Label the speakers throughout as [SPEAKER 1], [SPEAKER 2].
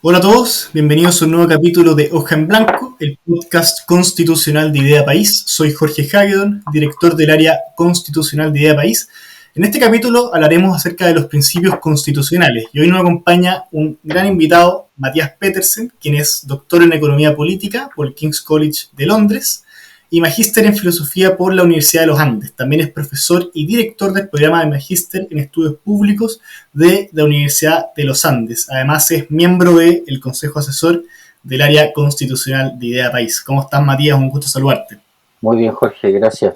[SPEAKER 1] Hola a todos, bienvenidos a un nuevo capítulo de Hoja en Blanco, el podcast constitucional de Idea País. Soy Jorge Hagedorn, director del área constitucional de Idea País. En este capítulo hablaremos acerca de los principios constitucionales y hoy nos acompaña un gran invitado, Matías Petersen, quien es doctor en Economía Política por el King's College de Londres y magíster en Filosofía por la Universidad de los Andes. También es profesor y director del programa de Magíster en Estudios Públicos de la Universidad de los Andes. Además es miembro del Consejo Asesor del área constitucional de Idea País. ¿Cómo estás, Matías? Un gusto saludarte.
[SPEAKER 2] Muy bien, Jorge, gracias.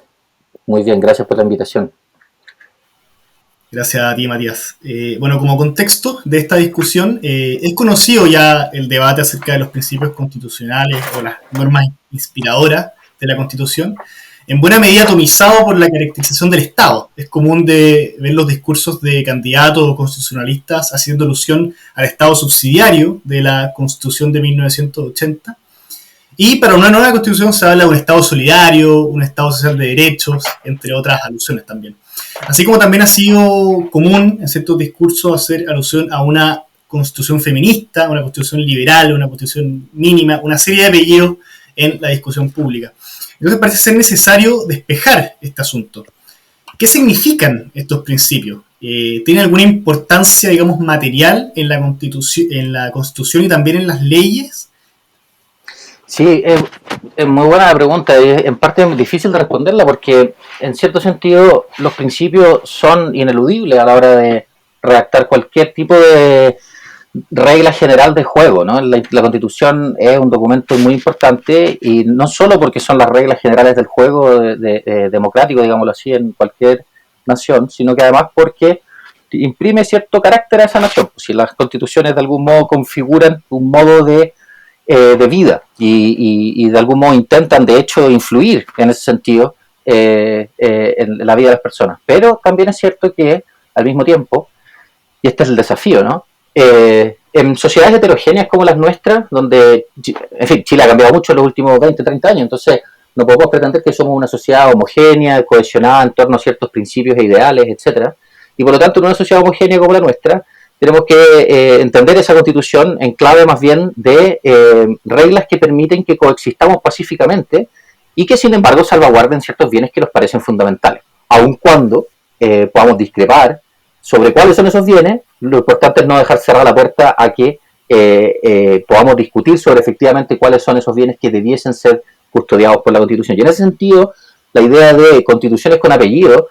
[SPEAKER 2] Muy bien, gracias por la invitación.
[SPEAKER 1] Gracias a ti, Matías. Bueno, como contexto de esta discusión, es conocido ya el debate acerca de los principios constitucionales o las normas inspiradoras de la Constitución, en buena medida atomizado por la caracterización del Estado. Es común de ver los discursos de candidatos o constitucionalistas haciendo alusión al Estado subsidiario de la Constitución de 1980. Y para una nueva Constitución se habla de un Estado solidario, un Estado social de derechos, entre otras alusiones también. Así como también ha sido común en ciertos discursos hacer alusión a una Constitución feminista, una Constitución liberal, una Constitución mínima, una serie de apellidos en la discusión pública. Entonces parece ser necesario despejar este asunto. ¿Qué significan estos principios? ¿Tienen alguna importancia, digamos, material en la Constitución y también en las leyes?
[SPEAKER 2] Sí, es muy buena la pregunta. En parte es difícil de responderla porque, en cierto sentido, los principios son ineludibles a la hora de redactar cualquier tipo de regla general de juego, ¿no? La Constitución es un documento muy importante y no solo porque son las reglas generales del juego democrático, digámoslo así, en cualquier nación, sino que además porque imprime cierto carácter a esa nación. Si las constituciones de algún modo configuran un modo de vida y de algún modo intentan de hecho influir en ese sentido en la vida de las personas. Pero también es cierto que al mismo tiempo, y este es el desafío, ¿no? En sociedades heterogéneas como las nuestras, donde, en fin, Chile ha cambiado mucho en los últimos 20, 30 años, entonces no podemos pretender que somos una sociedad homogénea, cohesionada en torno a ciertos principios e ideales, etcétera. Y por lo tanto, en una sociedad homogénea como la nuestra, tenemos que entender esa Constitución en clave más bien de reglas que permiten que coexistamos pacíficamente y que, sin embargo, salvaguarden ciertos bienes que nos parecen fundamentales, aun cuando podamos discrepar sobre cuáles son esos bienes. Lo importante es no dejar cerrada la puerta a que podamos discutir sobre efectivamente cuáles son esos bienes que debiesen ser custodiados por la Constitución. Y en ese sentido, la idea de constituciones con apellido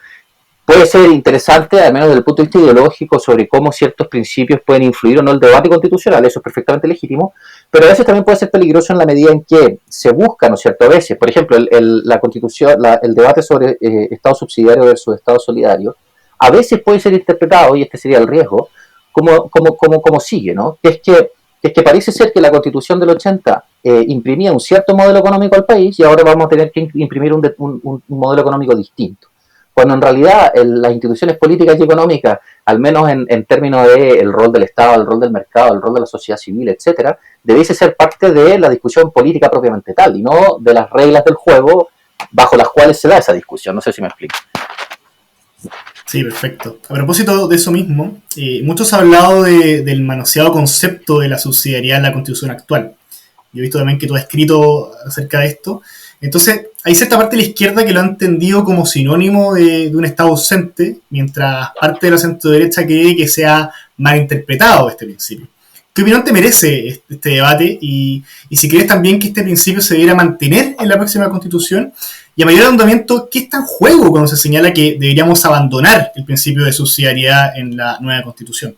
[SPEAKER 2] puede ser interesante, al menos desde el punto de vista ideológico, sobre cómo ciertos principios pueden influir o no el debate constitucional. Eso es perfectamente legítimo, pero a veces también puede ser peligroso en la medida en que se busca, ¿no es cierto? A veces, por ejemplo, la Constitución, el debate sobre Estado subsidiario versus Estado solidario, a veces puede ser interpretado, y este sería el riesgo, como sigue, ¿no? Que es que parece ser que la Constitución del 80 imprimía un cierto modelo económico al país y ahora vamos a tener que imprimir un modelo económico distinto. Cuando en realidad las instituciones políticas y económicas, al menos en términos del rol del Estado, el rol del mercado, el rol de la sociedad civil, etcétera, debiese ser parte de la discusión política propiamente tal y no de las reglas del juego bajo las cuales se da esa discusión. No sé si me explico.
[SPEAKER 1] Sí, perfecto. A propósito de eso mismo, muchos han hablado del manoseado concepto de la subsidiariedad en la Constitución actual. Yo he visto también que tú has escrito acerca de esto. Entonces, hay cierta parte de la izquierda que lo ha entendido como sinónimo de un Estado ausente, mientras parte de la centro-derecha cree que se ha malinterpretado este principio. ¿Qué opinión te merece este debate? Y si crees también que este principio se debiera mantener en la próxima Constitución, y a mayor ahondamiento, ¿qué está en juego cuando se señala que deberíamos abandonar el principio de subsidiariedad en la nueva Constitución?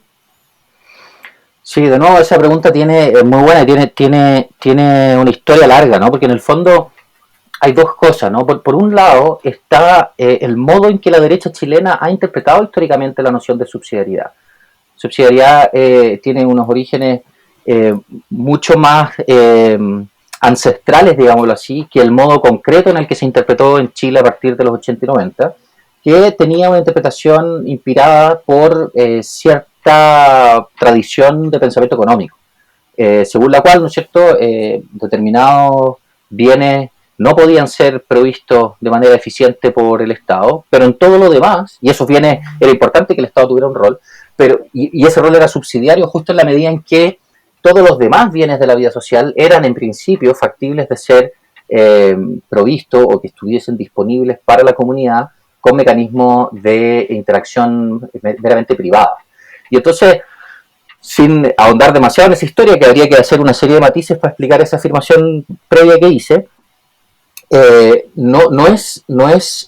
[SPEAKER 2] Sí, de nuevo esa pregunta es muy buena y tiene una historia larga, ¿no? Porque en el fondo hay dos cosas, ¿no? Por un lado está el modo en que la derecha chilena ha interpretado históricamente la noción de subsidiariedad. Subsidiariedad tiene unos orígenes mucho más ancestrales, digámoslo así, que el modo concreto en el que se interpretó en Chile a partir de los 80 y 90, que tenía una interpretación inspirada por cierta tradición de pensamiento económico, según la cual, ¿no es cierto?, determinados bienes no podían ser provistos de manera eficiente por el Estado, pero en todo lo demás, y esos bienes era importante que el Estado tuviera un rol, y ese rol era subsidiario justo en la medida en que todos los demás bienes de la vida social eran en principio factibles de ser provistos o que estuviesen disponibles para la comunidad con mecanismos de interacción meramente privada. Y entonces, sin ahondar demasiado en esa historia, que habría que hacer una serie de matices para explicar esa afirmación previa que hice, no es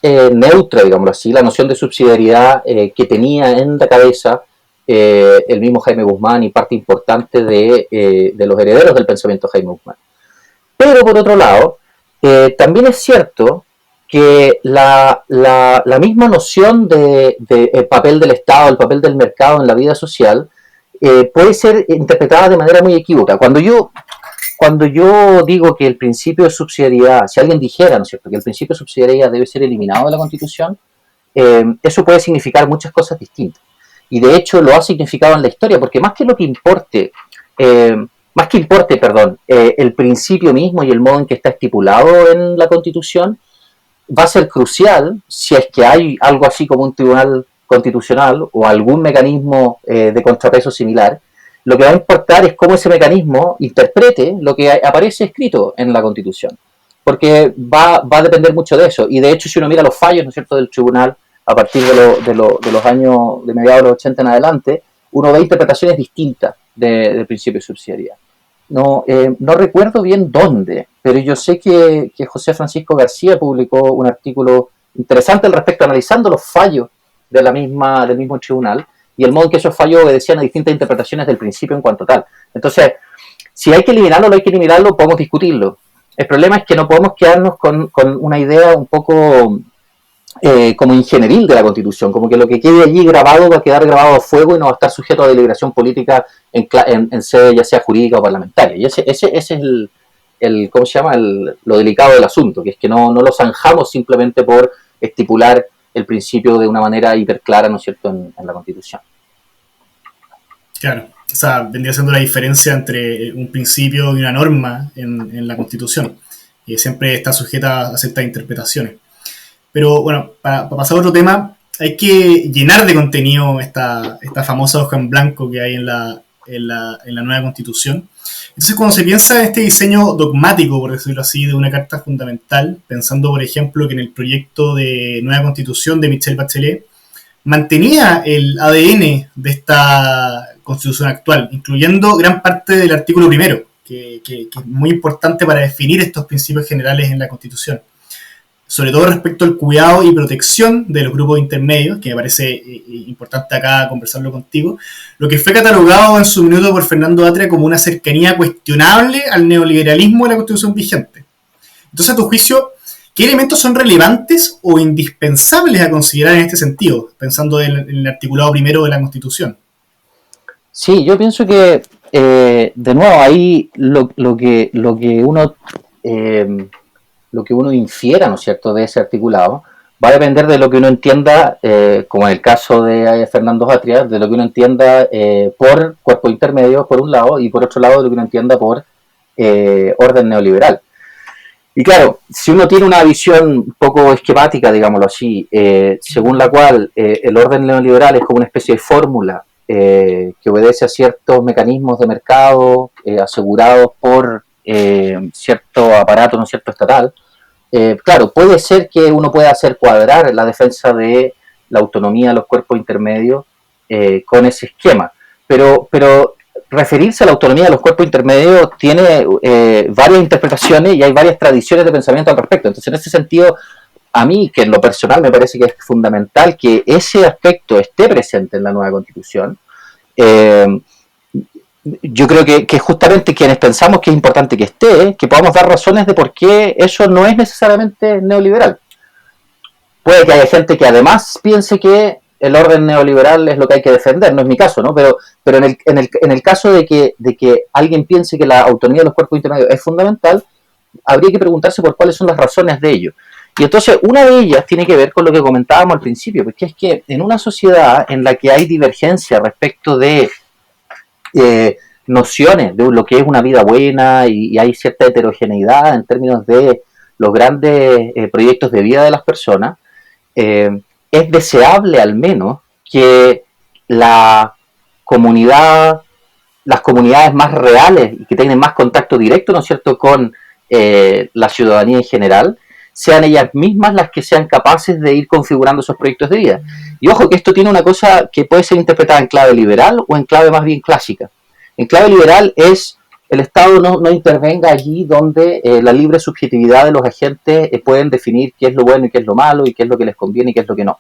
[SPEAKER 2] neutra, digámoslo así, la noción de subsidiariedad que tenía en la cabeza el mismo Jaime Guzmán y parte importante de los herederos del pensamiento de Jaime Guzmán. Pero por otro lado, también es cierto que la misma noción de el papel del Estado, el papel del mercado en la vida social, puede ser interpretada de manera muy equívoca. Cuando yo digo que el principio de subsidiariedad, si alguien dijera, ¿no es cierto?, que el principio de subsidiariedad debe ser eliminado de la Constitución, eso puede significar muchas cosas distintas. Y de hecho lo ha significado en la historia, porque más que importe, el principio mismo y el modo en que está estipulado en la Constitución, va a ser crucial si es que hay algo así como un tribunal constitucional o algún mecanismo de contrapeso similar. Lo que va a importar es cómo ese mecanismo interprete lo que aparece escrito en la Constitución, porque va a depender mucho de eso. Y de hecho, si uno mira los fallos, ¿no es cierto?, del tribunal a partir de los años de mediados de los 80 en adelante, uno ve interpretaciones distintas del principio de subsidiariedad. No recuerdo bien dónde, pero yo sé que José Francisco García publicó un artículo interesante al respecto, analizando los fallos del mismo tribunal y el modo en que esos fallos obedecían a distintas interpretaciones del principio en cuanto tal. Entonces, si hay que eliminarlo o no hay que eliminarlo, podemos discutirlo. El problema es que no podemos quedarnos con una idea un poco como ingenieril de la Constitución, como que lo que quede allí grabado va a quedar grabado a fuego y no va a estar sujeto a deliberación política en sede ya sea jurídica o parlamentaria. Y ese es ¿cómo se llama? Lo delicado del asunto, que es que no lo zanjamos simplemente por estipular el principio de una manera hiperclara, ¿no es cierto?, en la Constitución.
[SPEAKER 1] Claro, o sea, vendría siendo la diferencia entre un principio y una norma en la Constitución, y siempre está sujeta a ciertas interpretaciones. Pero bueno, para pasar a otro tema, hay que llenar de contenido esta famosa hoja en blanco que hay en la nueva Constitución. Entonces, cuando se piensa en este diseño dogmático, por decirlo así, de una carta fundamental, pensando, por ejemplo, que en el proyecto de nueva Constitución de Michelle Bachelet mantenía el ADN de esta Constitución actual, incluyendo gran parte del artículo primero, que es muy importante para definir estos principios generales en la Constitución. Sobre todo respecto al cuidado y protección de los grupos intermedios, que me parece importante acá conversarlo contigo, lo que fue catalogado en su minuto por Fernando Atria como una cercanía cuestionable al neoliberalismo de la Constitución vigente. Entonces, a tu juicio, ¿qué elementos son relevantes o indispensables a considerar en este sentido, pensando en el articulado primero de la Constitución?
[SPEAKER 2] Sí, yo pienso que, de nuevo, ahí lo que uno infiera, ¿no es cierto?, de ese articulado, va a depender de lo que uno entienda, como en el caso de Fernando Atria, de lo que uno entienda por cuerpo intermedio, por un lado, y por otro lado, de lo que uno entienda por orden neoliberal. Y claro, si uno tiene una visión un poco esquemática, digámoslo así, según la cual el orden neoliberal es como una especie de fórmula que obedece a ciertos mecanismos de mercado asegurados por cierto aparato, no cierto estatal, claro, puede ser que uno pueda hacer cuadrar la defensa de la autonomía de los cuerpos intermedios con ese esquema, pero referirse a la autonomía de los cuerpos intermedios tiene varias interpretaciones y hay varias tradiciones de pensamiento al respecto. Entonces, en ese sentido, a mí, que en lo personal me parece que es fundamental que ese aspecto esté presente en la nueva Constitución. Yo creo que justamente quienes pensamos que es importante que esté, que podamos dar razones de por qué eso no es necesariamente neoliberal. Puede que haya gente que además piense que el orden neoliberal es lo que hay que defender, no es mi caso, ¿no? Pero en el caso de que alguien piense que la autonomía de los cuerpos intermedios es fundamental, habría que preguntarse por cuáles son las razones de ello. Y entonces una de ellas tiene que ver con lo que comentábamos al principio, porque es que en una sociedad en la que hay divergencia respecto de nociones de lo que es una vida buena y hay cierta heterogeneidad en términos de los grandes proyectos de vida de las personas, es deseable al menos que la comunidad las comunidades más reales y que tienen más contacto directo, ¿no es cierto?, con la ciudadanía en general, sean ellas mismas las que sean capaces de ir configurando esos proyectos de vida. Y ojo que esto tiene una cosa que puede ser interpretada en clave liberal o en clave más bien clásica. En clave liberal es el Estado no intervenga allí donde la libre subjetividad de los agentes pueden definir qué es lo bueno y qué es lo malo y qué es lo que les conviene y qué es lo que no.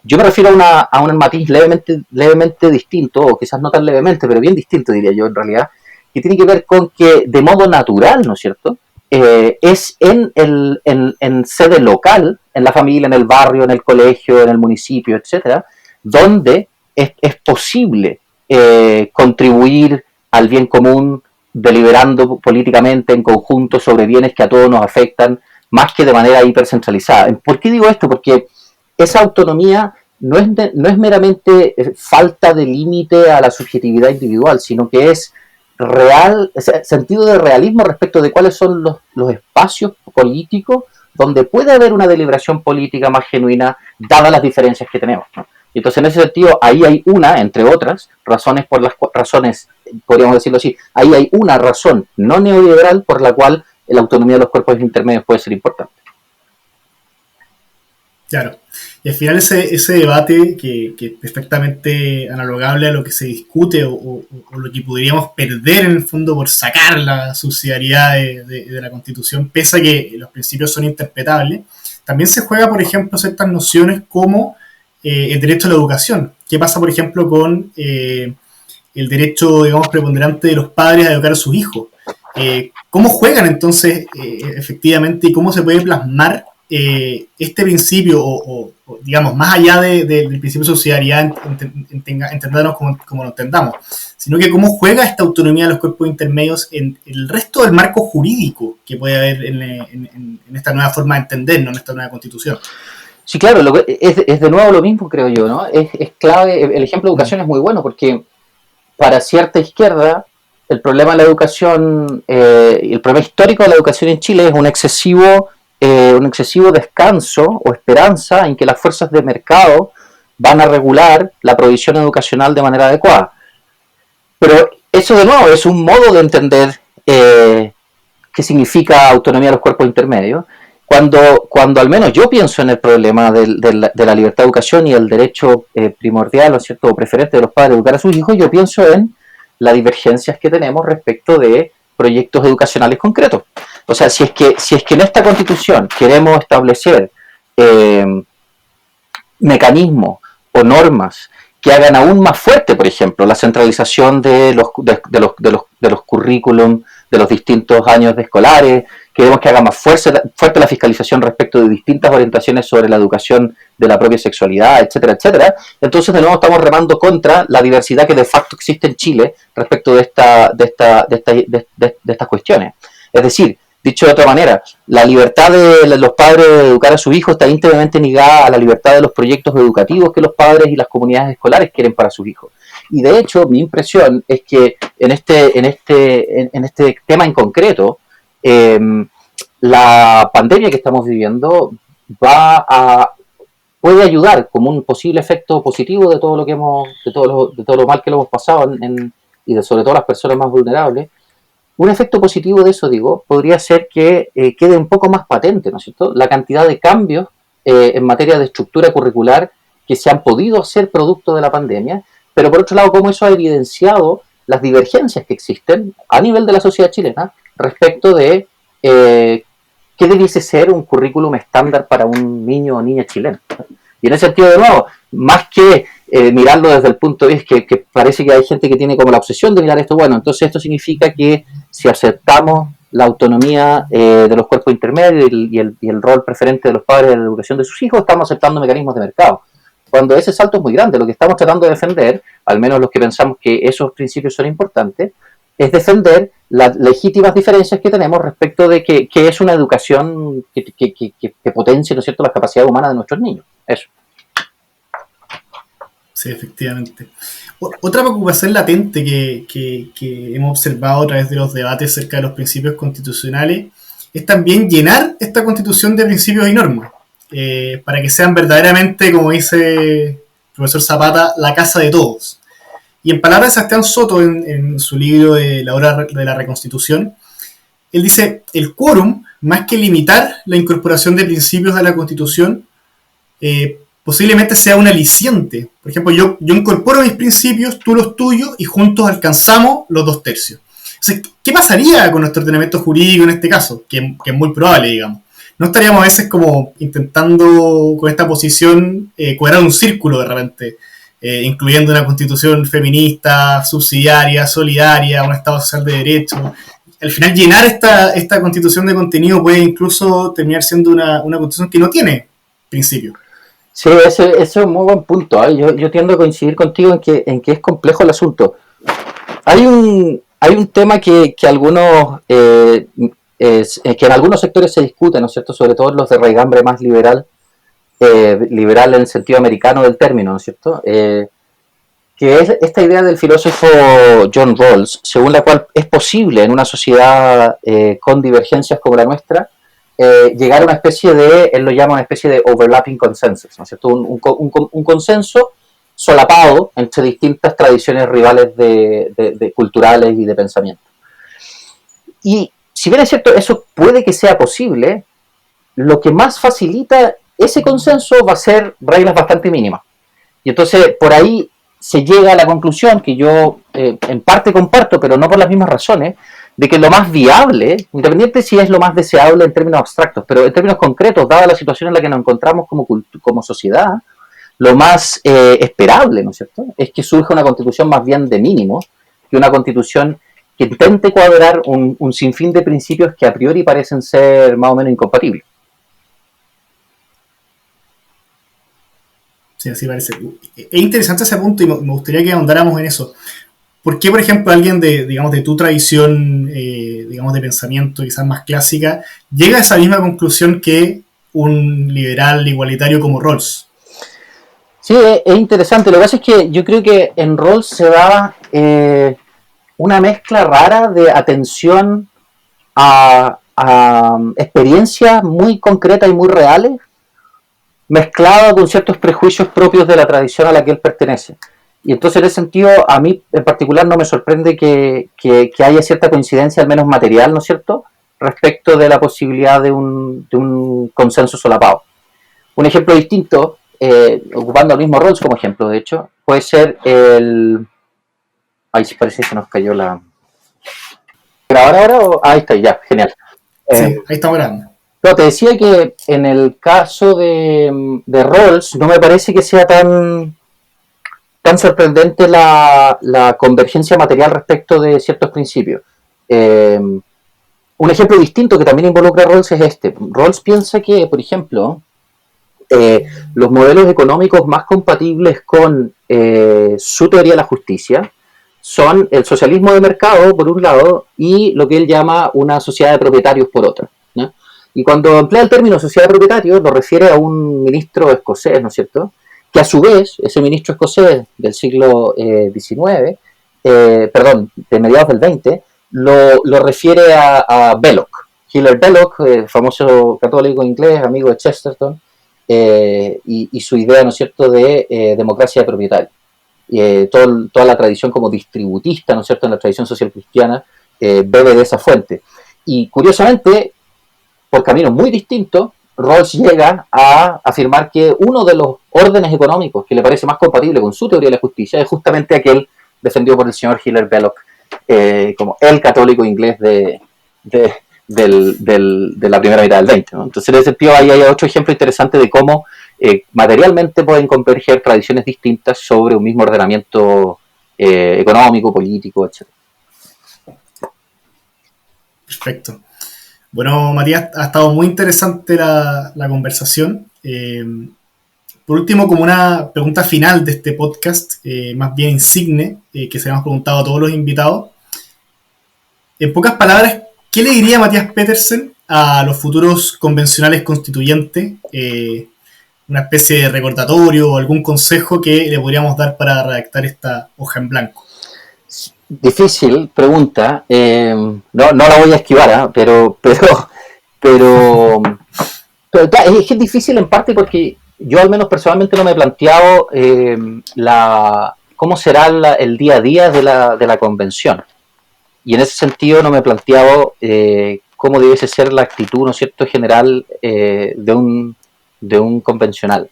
[SPEAKER 2] Yo me refiero a un matiz levemente distinto, o quizás no tan levemente, pero bien distinto diría yo en realidad, que tiene que ver con que de modo natural, ¿no es cierto?, es en sede local, en la familia, en el barrio, en el colegio, en el municipio, etcétera, donde es posible contribuir al bien común, deliberando políticamente en conjunto sobre bienes que a todos nos afectan, más que de manera hipercentralizada. ¿Por qué digo esto? Porque esa autonomía no es meramente falta de límite a la subjetividad individual, sino que es real, sentido de realismo respecto de cuáles son los espacios políticos donde puede haber una deliberación política más genuina, dadas las diferencias que tenemos, ¿no? Y entonces, en ese sentido, ahí hay una, entre otras, razones, podríamos decirlo así, ahí hay una razón no neoliberal por la cual la autonomía de los cuerpos intermedios puede ser importante.
[SPEAKER 1] Claro. Y al final ese debate que es perfectamente analogable a lo que se discute o lo que podríamos perder en el fondo por sacar la subsidiariedad de la Constitución, pese a que los principios son interpretables, también se juega, por ejemplo, ciertas nociones como el derecho a la educación. ¿Qué pasa, por ejemplo, con el derecho, digamos, preponderante de los padres a educar a sus hijos? ¿Cómo juegan entonces efectivamente y cómo se puede plasmar este principio o, digamos, más allá del principio de subsidiariedad, entendernos como lo entendamos, sino que cómo juega esta autonomía de los cuerpos intermedios en el resto del marco jurídico que puede haber en esta nueva forma de entendernos, en esta nueva constitución?
[SPEAKER 2] Sí, claro, es de nuevo lo mismo, creo yo, ¿no? Es clave, el ejemplo de educación es muy bueno porque para cierta izquierda el problema de la educación, el problema histórico de la educación en Chile es un excesivo descanso o esperanza en que las fuerzas de mercado van a regular la provisión educacional de manera adecuada. Pero eso de nuevo es un modo de entender qué significa autonomía de los cuerpos intermedios, cuando al menos yo pienso en el problema de la libertad de educación y el derecho primordial, ¿no es cierto?, o preferente de los padres a educar a sus hijos, yo pienso en las divergencias que tenemos respecto de proyectos educacionales concretos. O sea, si es que en esta Constitución queremos establecer mecanismos o normas que hagan aún más fuerte, por ejemplo, la centralización de los currículum de los distintos años de escolares, queremos que haga más fuerte la fiscalización respecto de distintas orientaciones sobre la educación de la propia sexualidad, etcétera, etcétera. Entonces, de nuevo, estamos remando contra la diversidad que de facto existe en Chile respecto de estas cuestiones. Es decir, dicho de otra manera, la libertad de los padres de educar a sus hijos está íntimamente ligada a la libertad de los proyectos educativos que los padres y las comunidades escolares quieren para sus hijos. Y de hecho, mi impresión es que en este tema en concreto, la pandemia que estamos viviendo puede ayudar como un posible efecto positivo de todo lo que de todo lo mal que lo hemos pasado y sobre todo las personas más vulnerables. Un efecto positivo de eso, digo, podría ser que quede un poco más patente, ¿no es cierto?, la cantidad de cambios en materia de estructura curricular que se han podido hacer producto de la pandemia, pero por otro lado, cómo eso ha evidenciado las divergencias que existen a nivel de la sociedad chilena respecto de qué debiese ser un currículum estándar para un niño o niña chileno. Y en ese sentido, de nuevo, más que mirarlo desde el punto de vista que parece que hay gente que tiene como la obsesión de mirar esto, bueno, entonces esto significa que si aceptamos la autonomía de los cuerpos intermedios y el rol preferente de los padres en la educación de sus hijos, estamos aceptando mecanismos de mercado. Cuando ese salto es muy grande, lo que estamos tratando de defender, al menos los que pensamos que esos principios son importantes, es defender las legítimas diferencias que tenemos respecto de que es una educación que potencie, ¿no es cierto?, las capacidades humanas de nuestros niños. Eso.
[SPEAKER 1] Sí, efectivamente. Otra preocupación latente que hemos observado a través de los debates acerca de los principios constitucionales es también llenar esta constitución de principios y normas, para que sean verdaderamente, como dice el profesor Zapata, la casa de todos. Y en palabras de Sebastián Soto, en su libro de La hora de la reconstitución, él dice, el quórum, más que limitar la incorporación de principios a la Constitución, posiblemente sea un aliciente. Por ejemplo, yo incorporo mis principios, tú los tuyos, y juntos alcanzamos los 2/3. Entonces, ¿qué pasaría con nuestro ordenamiento jurídico en este caso? Que es muy probable, digamos. ¿No estaríamos a veces como intentando con esta posición cuadrar un círculo de repente, incluyendo una constitución feminista, subsidiaria, solidaria, un Estado social de derecho? Al final llenar esta constitución de contenido puede incluso terminar siendo una constitución que no tiene principio.
[SPEAKER 2] Sí, ese es un muy buen punto. Yo tiendo a coincidir contigo en que es complejo el asunto. Hay un tema que algunos que en algunos sectores se discute, ¿no es cierto? Sobre todo los de raigambre más liberal en el sentido americano del término, ¿no es cierto? Que es esta idea del filósofo John Rawls, según la cual es posible en una sociedad con divergencias como la nuestra llegar a una especie de, él lo llama una especie de overlapping consensus, ¿no es cierto? Un consenso solapado entre distintas tradiciones rivales de culturales y de pensamiento. Y si bien es cierto, eso puede que sea posible, lo que más facilita ese consenso va a ser reglas bastante mínimas. Y entonces por ahí se llega a la conclusión, que yo en parte comparto, pero no por las mismas razones, de que lo más viable, independiente si es lo más deseable en términos abstractos, pero en términos concretos, dada la situación en la que nos encontramos como sociedad, lo más esperable, ¿no es cierto?, es que surja una constitución más bien de mínimos, que una constitución que intente cuadrar un sinfín de principios que a priori parecen ser más o menos incompatibles.
[SPEAKER 1] Sí, así parece. Es interesante ese punto y me gustaría que ahondáramos en eso. ¿Por qué, por ejemplo, alguien de tu tradición, de pensamiento quizás más clásica, llega a esa misma conclusión que un liberal igualitario como Rawls?
[SPEAKER 2] Sí, es interesante. Lo que pasa es que yo creo que en Rawls se da una mezcla rara de atención a experiencias muy concretas y muy reales, mezclado con ciertos prejuicios propios de la tradición a la que él pertenece. Y entonces en ese sentido, a mí en particular no me sorprende que haya cierta coincidencia, al menos material, ¿no es cierto?, respecto de la posibilidad de un consenso solapado. Un ejemplo distinto, ocupando al mismo Rawls como ejemplo, de hecho, puede ser el... Ay, sí, parece que se nos cayó la... ¿Grabar ahora o...? Ahí está, ya, genial.
[SPEAKER 1] Sí, ahí estamos grabando.
[SPEAKER 2] No, te decía que en el caso de Rawls no me parece que sea tan sorprendente la convergencia material respecto de ciertos principios. Un ejemplo distinto que también involucra a Rawls es este. Rawls piensa que, por ejemplo, los modelos económicos más compatibles con su teoría de la justicia son el socialismo de mercado, por un lado, y lo que él llama una sociedad de propietarios, por otra, ¿no? Y cuando emplea el término sociedad de propietarios, lo refiere a un ministro escocés, ¿no es cierto?, que a su vez, ese ministro escocés del siglo XIX, de mediados del XX, lo refiere a Belloc. Hilaire Belloc, famoso católico inglés, amigo de Chesterton, y su idea, ¿no es cierto?, de democracia de propietarios. Toda la tradición como distributista, ¿no es cierto?, en la tradición social cristiana, bebe de esa fuente. Y curiosamente, por caminos muy distintos, Rawls llega a afirmar que uno de los órdenes económicos que le parece más compatible con su teoría de la justicia es justamente aquel defendido por el señor Hilaire Belloc como el católico inglés de la primera mitad del 20, ¿no? Entonces en ese sentido ahí hay otro ejemplo interesante de cómo materialmente pueden converger tradiciones distintas sobre un mismo ordenamiento económico, político, etc.
[SPEAKER 1] Perfecto. Bueno, Matías, ha estado muy interesante la conversación. Por último, como una pregunta final de este podcast, más bien insigne, que se le hemos preguntado a todos los invitados. En pocas palabras, ¿qué le diría Matías Petersen a los futuros convencionales constituyentes? Una especie de recordatorio o algún consejo que le podríamos dar para redactar esta hoja en blanco.
[SPEAKER 2] Difícil pregunta, no la voy a esquivar, pero es que es difícil en parte porque yo al menos personalmente no me he planteado cómo será el día a día de la convención. Y en ese sentido no me he planteado cómo debiese ser la actitud, ¿no es cierto?, general de un convencional.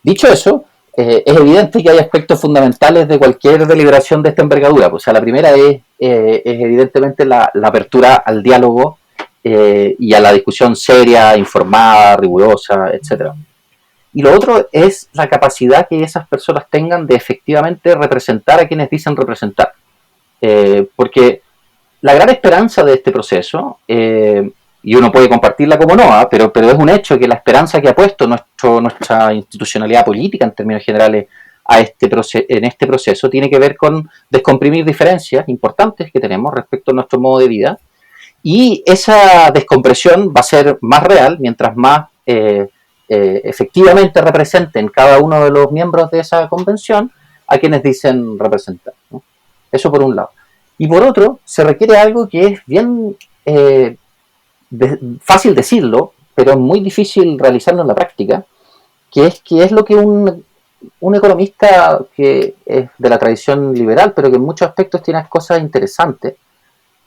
[SPEAKER 2] Dicho eso, es evidente que hay aspectos fundamentales de cualquier deliberación de esta envergadura. O sea, la primera es evidentemente la apertura al diálogo y a la discusión seria, informada, rigurosa, etcétera. Y lo otro es la capacidad que esas personas tengan de efectivamente representar a quienes dicen representar. Porque la gran esperanza de este proceso, y uno puede compartirla como no, pero es un hecho que la esperanza que ha puesto nuestra institucionalidad política en términos generales en este proceso tiene que ver con descomprimir diferencias importantes que tenemos respecto a nuestro modo de vida, y esa descompresión va a ser más real mientras más efectivamente representen cada uno de los miembros de esa convención a quienes dicen representar, ¿no? Eso por un lado. Y por otro, se requiere algo que es bien fácil decirlo, pero es muy difícil realizarlo en la práctica, que es lo que un economista que es de la tradición liberal, pero que en muchos aspectos tiene cosas interesantes,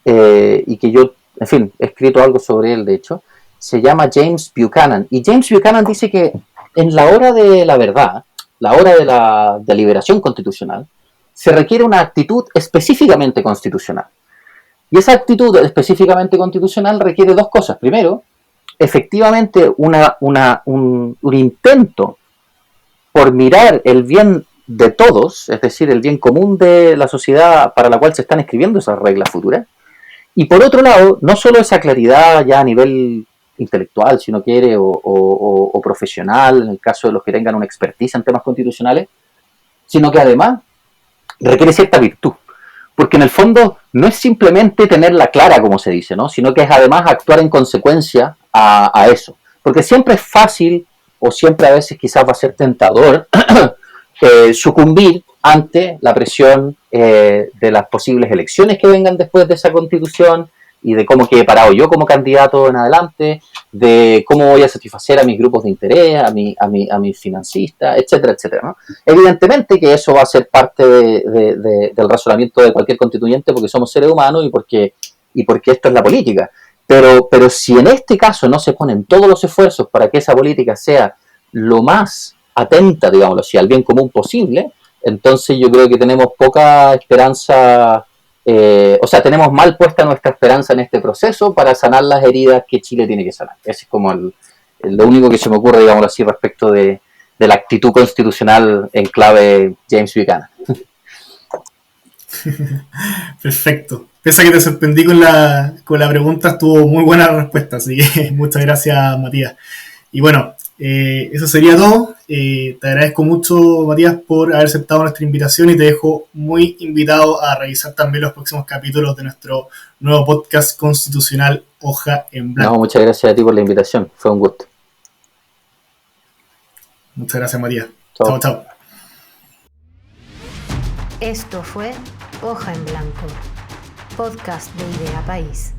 [SPEAKER 2] y que yo, en fin, he escrito algo sobre él, de hecho, se llama James Buchanan. Y James Buchanan dice que en la hora de la verdad, la hora de la deliberación constitucional, se requiere una actitud específicamente constitucional. Y esa actitud específicamente constitucional requiere dos cosas. Primero, efectivamente un intento por mirar el bien de todos, es decir, el bien común de la sociedad para la cual se están escribiendo esas reglas futuras. Y por otro lado, no solo esa claridad ya a nivel intelectual, si uno quiere, o profesional, en el caso de los que tengan una expertise en temas constitucionales, sino que además requiere cierta virtud. Porque en el fondo no es simplemente tenerla clara, como se dice, ¿no?, sino que es además actuar en consecuencia a eso. Porque siempre es fácil, o siempre a veces quizás va a ser tentador, sucumbir ante la presión de las posibles elecciones que vengan después de esa constitución, y de cómo quede parado yo como candidato en adelante, de cómo voy a satisfacer a mis grupos de interés, a mis financistas, etcétera, etcétera, ¿no? Evidentemente que eso va a ser parte del razonamiento de cualquier constituyente, porque somos seres humanos y porque esto es la política. Pero si en este caso no se ponen todos los esfuerzos para que esa política sea lo más atenta, digámoslo así, al bien común posible, entonces yo creo que tenemos poca esperanza. Tenemos mal puesta nuestra esperanza en este proceso para sanar las heridas que Chile tiene que sanar. Ese es como lo único que se me ocurre, digámoslo así, respecto de la actitud constitucional en clave James Buchanan.
[SPEAKER 1] Perfecto. Pese a que te sorprendí con la pregunta, estuvo muy buena la respuesta, así que muchas gracias, Matías. Y bueno, eso sería todo. Te agradezco mucho, Matías, por haber aceptado nuestra invitación, y te dejo muy invitado a revisar también los próximos capítulos de nuestro nuevo podcast constitucional Hoja en Blanco.
[SPEAKER 2] No, muchas gracias a ti por la invitación, fue un gusto.
[SPEAKER 1] Muchas gracias, Matías. Chao, chao.
[SPEAKER 3] Esto fue Hoja en Blanco, podcast de Idea País.